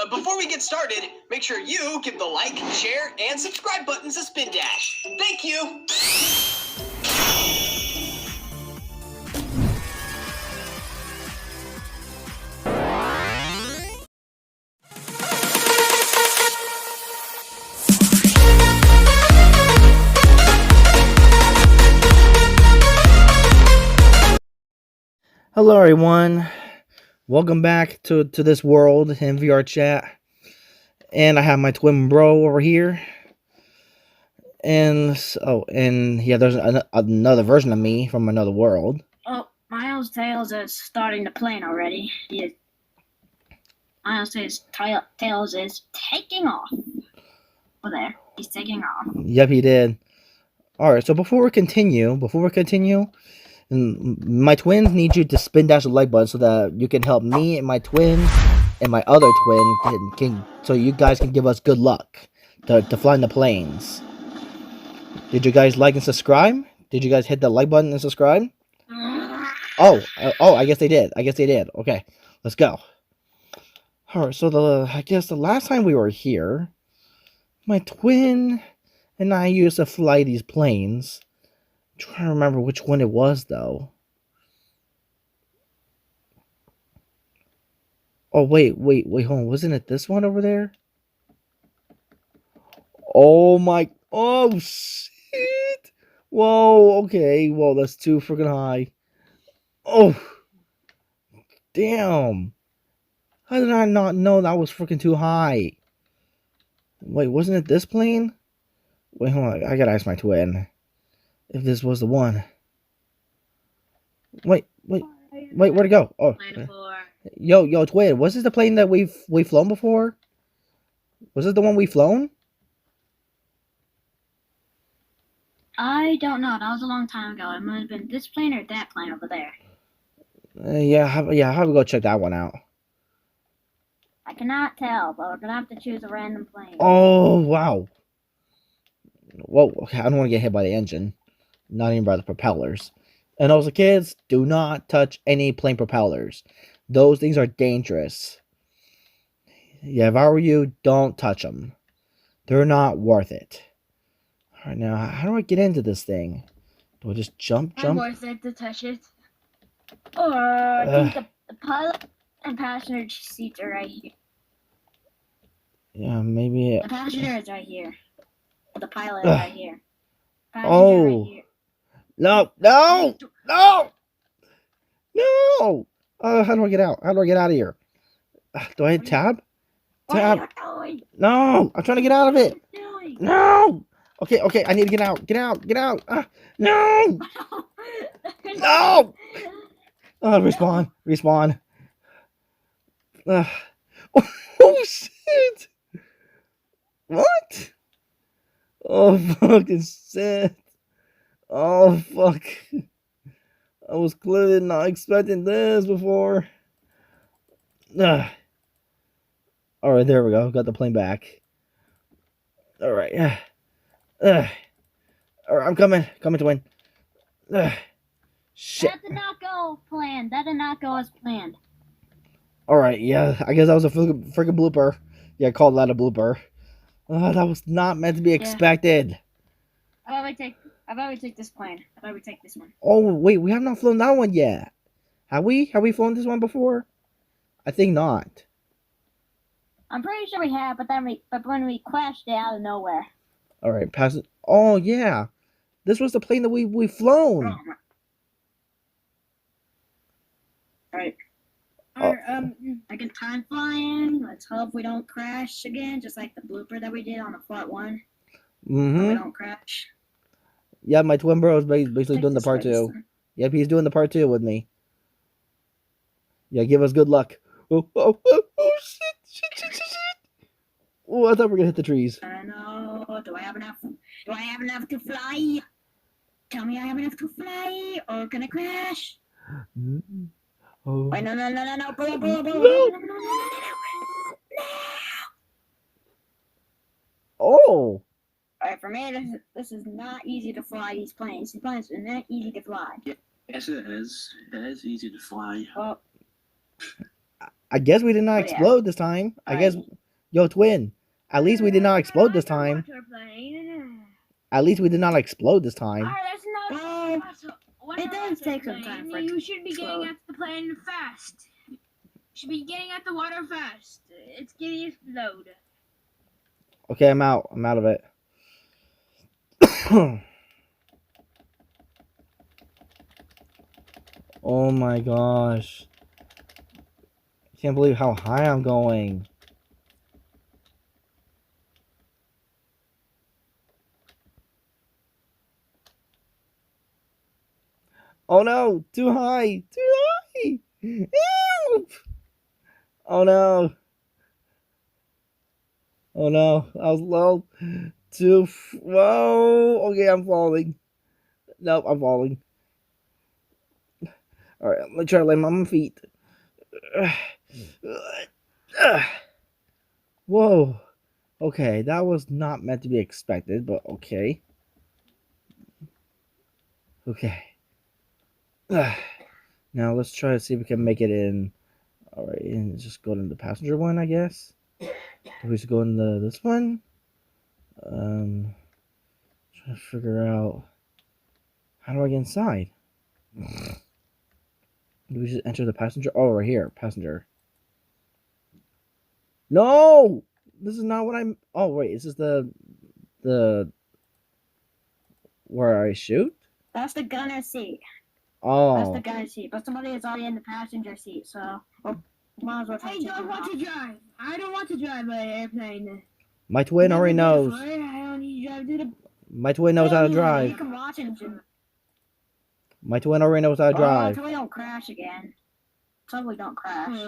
Before we get started, make sure you give the like, share, and subscribe buttons a spin dash. Thank you! Hello everyone, welcome back to this world in VR chat, and I have my twin bro over here, and yeah, there's another version of me from another world. Oh, Miles Tails is starting the plane already. Miles Tails is taking off. Oh, there, he's taking off. Yep, he did. Alright, so before we continue, my twins need you to spin dash the like button so that you can help me and my twin and my other twin so you guys can give us good luck to fly in the planes. Did you guys like and subscribe? Did you guys hit the like button and subscribe? Oh, I guess they did. Okay, let's go. Alright, so I guess the last time we were here, my twin and I used to fly these planes. I'm trying to remember which one it was, though. Oh, wait, hold on. Wasn't it this one over there? Oh, shit. Whoa, okay. Whoa, that's too freaking high. Oh, damn. How did I not know that was freaking too high? Wait, wasn't it this plane? Wait, hold on. I gotta ask my twin if this was the one. Wait, where'd it go? Oh, yo, twin. Was this the plane that we've flown before? Was this the one we flown? I don't know. That was a long time ago. It might have been this plane or that plane over there. Yeah, I'll have to go check that one out. I cannot tell, but we're gonna have to choose a random plane. Oh, wow. Whoa, okay, I don't want to get hit by the engine. Not even by the propellers. And also, kids, do not touch any plane propellers. Those things are dangerous. Yeah, if I were you, don't touch them. They're not worth it. Alright, now, how do I get into this thing? Do I just jump? It's worth it to touch it. Or I think the pilot and passenger seats are right here. Yeah, maybe. The passenger is right here. The pilot is right here. Passenger right here. No! How do I get out? How do I get out of here? Do I hit tab? Tab. No! I'm trying to get out of it. No! Okay, I need to get out. Get out. No! No! Respawn. Oh, shit! What? Oh, fucking shit. Oh, fuck. I was clearly not expecting this before. Alright, there we go. Got the plane back. Alright. Alright, I'm coming. Coming to win. Shit. That did not go planned. That did not go as planned. Alright, yeah. I guess that was a freaking blooper. Yeah, I called that a blooper. That was not meant to be expected. How about we take this plane? How about we take this one? Oh, wait. We have not flown that one yet. Have we? Have we flown this one before? I think not. I'm pretty sure we have, but when we crashed it out of nowhere. Alright, pass it. Oh, yeah. This was the plane that we flown. Alright. I can time flying. Let's hope we don't crash again, just like the blooper that we did on the flight one. Mm-hmm. We don't crash. Yeah, my twin bro is basically doing the part 2. Yep, he's doing the part 2 with me. Yeah, give us good luck. Oh, shit. Oh, I thought we were gonna hit the trees. I know. Do I have enough to fly? Tell me I have enough to fly, or can I crash? Oh. Wait, no. No. Oh. Alright, for me, this is not easy to fly these planes. These planes are not easy to fly. Yes, it is. It is easy to fly. Well, I guess we did not Oh, yeah. explode this time. I guess, Alright. yo, twin. At least we did not explode this time. At least we did not explode this time. That's not. It does take some time for it You to should be explode. getting at the plane fast. You should be getting at the water fast. It's getting explode. Okay, I'm out. I'm out of it. Oh my gosh. I can't believe how high I'm going. Oh no! Too high! Too high! Help! Oh no! Oh no! I was low. Too. Whoa! Okay, I'm falling. Nope, I'm falling. Alright, I'm gonna try to land on my feet. Whoa. Okay, that was not meant to be expected, but okay. Okay. Now let's try to see if we can make it in. Alright, and just go in the passenger one, I guess. We should go in this one. Trying to figure out how do I get inside. Do we just enter the passenger? Oh, right here, passenger. No, this is not what I'm. Oh wait, is this the where I shoot? That's the gunner seat. That's Oh, the gunner seat. But somebody is already in the passenger seat, so might as well try I to take don't him want off. to drive. I don't want to drive an airplane. my twin already knows. I don't need to drive to the. My twin knows how to You drive. can watch it. My twin already knows how to drive. Until we don't crash again. Until we don't crash.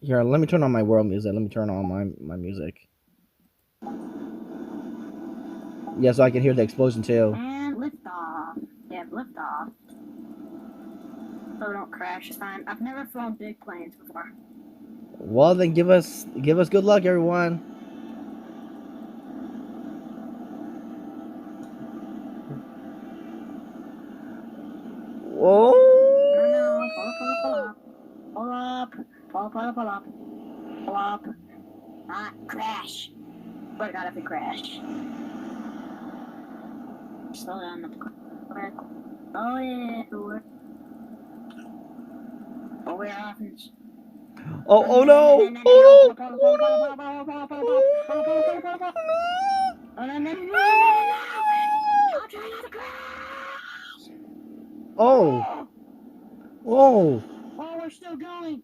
Here, let me turn on my world music. Let me turn on my music. Yeah, so I can hear the explosion too. And lift off. Yeah, lift off. So we don't crash this time. I've never flown big planes before. Well, then give us good luck, everyone. Whoa! No, pull up. Pull up. Pull up. Not crash. But God, if we crash. Slow down the quick. Oh yeah, we're off. Oh no! Oh no! Oh! Oh! Oh, we're still going.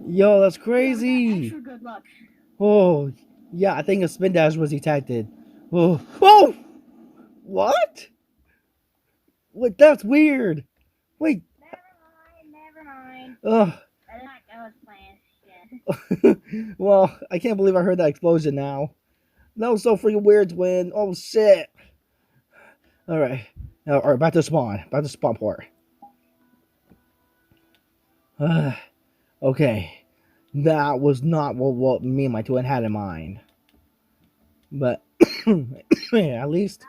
Yo, that's crazy. Extra good luck. Oh, yeah, I think a spin dash was detected. Oh, oh! What? Wait, that's weird. Wait. Never mind. Ugh. That was planned. Well, I can't believe I heard that explosion now. That was so freaking weird, twin. Oh, shit. Alright. Alright, back to spawn. Back to spawn port. Okay. That was not what me and my twin had in mind. But, yeah, at least.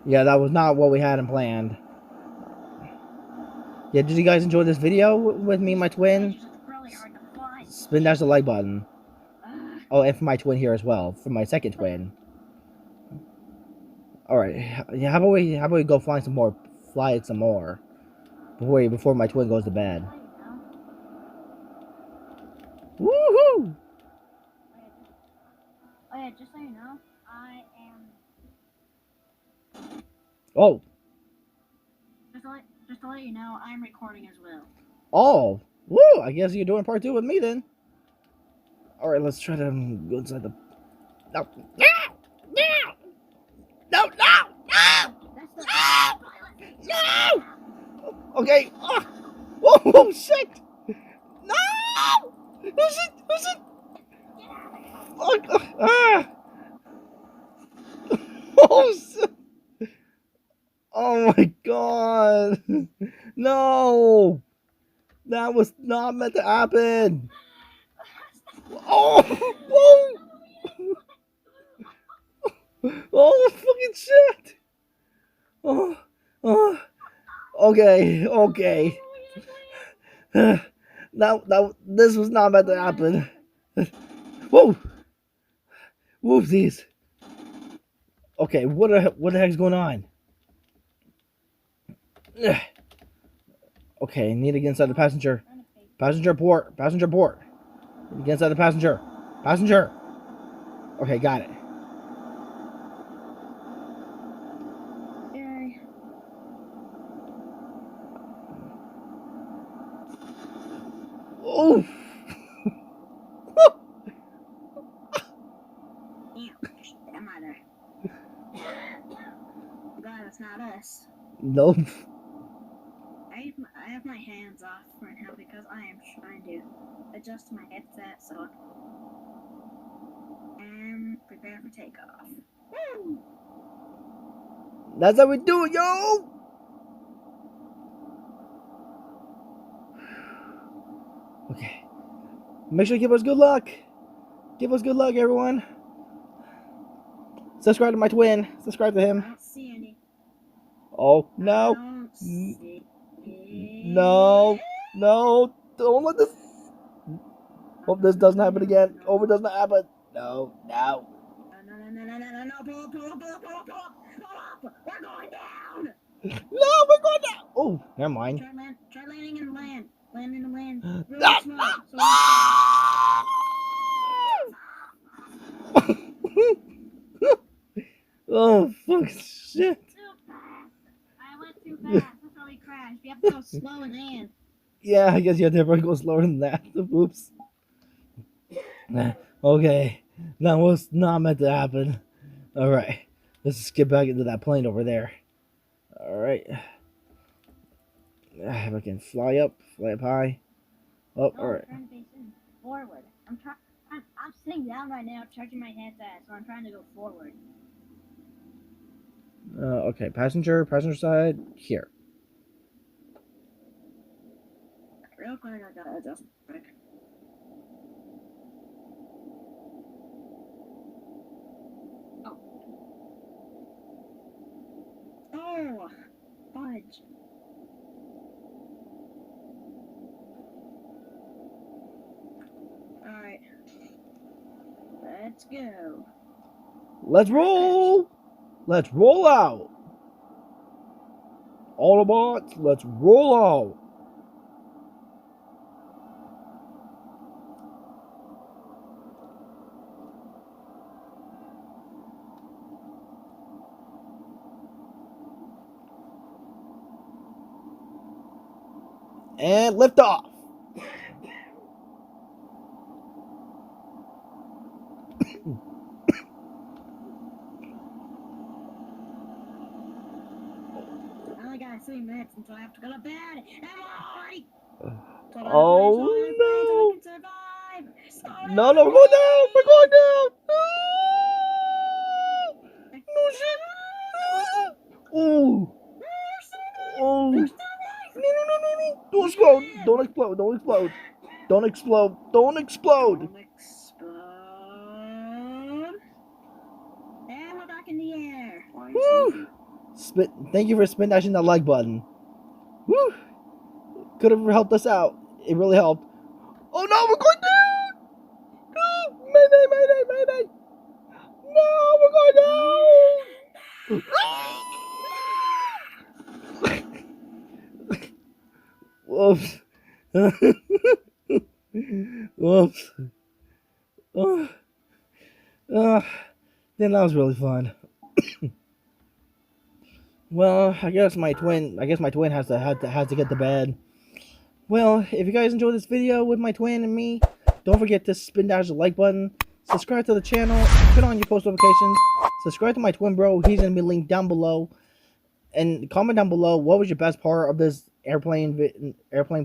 Yeah, that was not what we had planned. Yeah, did you guys enjoy this video with me and my twin? Spin dash the like button. Oh, and for my twin here as well. For my second twin. Alright. Yeah, how about we go fly some more before my twin goes to bed. Woohoo! Oh yeah, just so you know, I am. Oh. Just to let you know, I'm recording as well. Oh. Woo! I guess you're doing part 2 with me then. Alright, let's try to go inside the. No. No! No! No! No! No! Okay. Oh. Whoa, shit! No! Who's it? Ah! Oh, shit. Oh my god! No! That was not meant to happen! Oh! Whoa! Oh, fucking shit. Oh, oh. Okay, okay. Now, this was not meant to happen. Whoa! Whoopsies. Okay, what the heck's going on? Okay, need to get inside the passenger. Passenger port. Passenger port. Get inside the passenger. Passenger. Okay, got it. Yay. Oh! Damn mother. Glad it's not us. Nope. I have my hands off right now because I am trying to adjust my headset so and prepare for takeoff. Woo! That's how we do it, yo! Okay. Make sure to give us good luck. Give us good luck, everyone. Subscribe to my twin. Subscribe to I him. don't see any. Oh, I no. don't see. No. No. Don't let this... Hope this doesn't happen again. Hope it doesn't happen. No. No. No, pull up. We're going down. No, we're going down. Oh, never mind. Try landing in the land. Land in the land. Really Ah, slow. ah, ah. Oh, fuck, shit. I went too fast. That's why we crashed. You have to go slow and land. Yeah, I guess you have to go slower than that. Oops. Okay, that was not meant to happen. Alright, let's just get back into that plane over there. Alright. If I can fly up high. Oh, alright. I'm trying to face in forward. I'm sitting down right now, charging my headset, so I'm trying to go forward. Okay, passenger side, here. Real quick, I gotta adjust quick. Oh, fudge. Alright. Let's go. Let's roll! Let's roll out! Autobots, let's roll out! And lift off! I only got 3 minutes until I have to go to bed. I'm already. Oh no! no! No, we're going down! We're going down! No shit! Oh! Oh! No! Don't explode! Don't explode! Don't explode! Don't explode! Don't explode! Don't explode. And we're back in the air. Woo! Thank you for spin dashing that like button. Woo! Could have helped us out. It really helped. Oh no, we're going down! No! Mayday! Mayday! Mayday! No, we're going down! Whoops. Whoops. Oh. Then that was really fun. Well, I guess my twin has to get to bed. Well, if you guys enjoyed this video with my twin and me, don't forget to spin dash the like button, subscribe to the channel, turn on your post notifications, subscribe to my twin bro, he's gonna be linked down below, and comment down below what was your best part of this airplane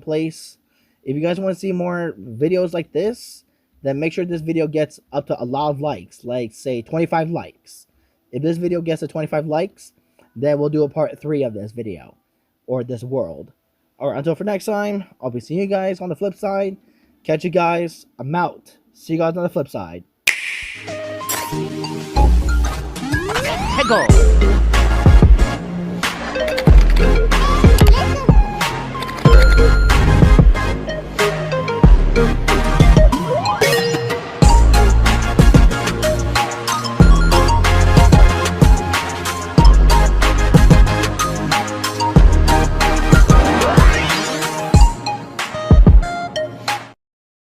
place. If you guys want to see more videos like this, then make sure this video gets up to a lot of likes, like say 25 likes. If this video gets to 25 likes, then we'll do a part 3 of this video, or this world. Alright, until for next time, I'll be seeing you guys on the flip side. Catch you guys. I'm out. See you guys on the flip side. go.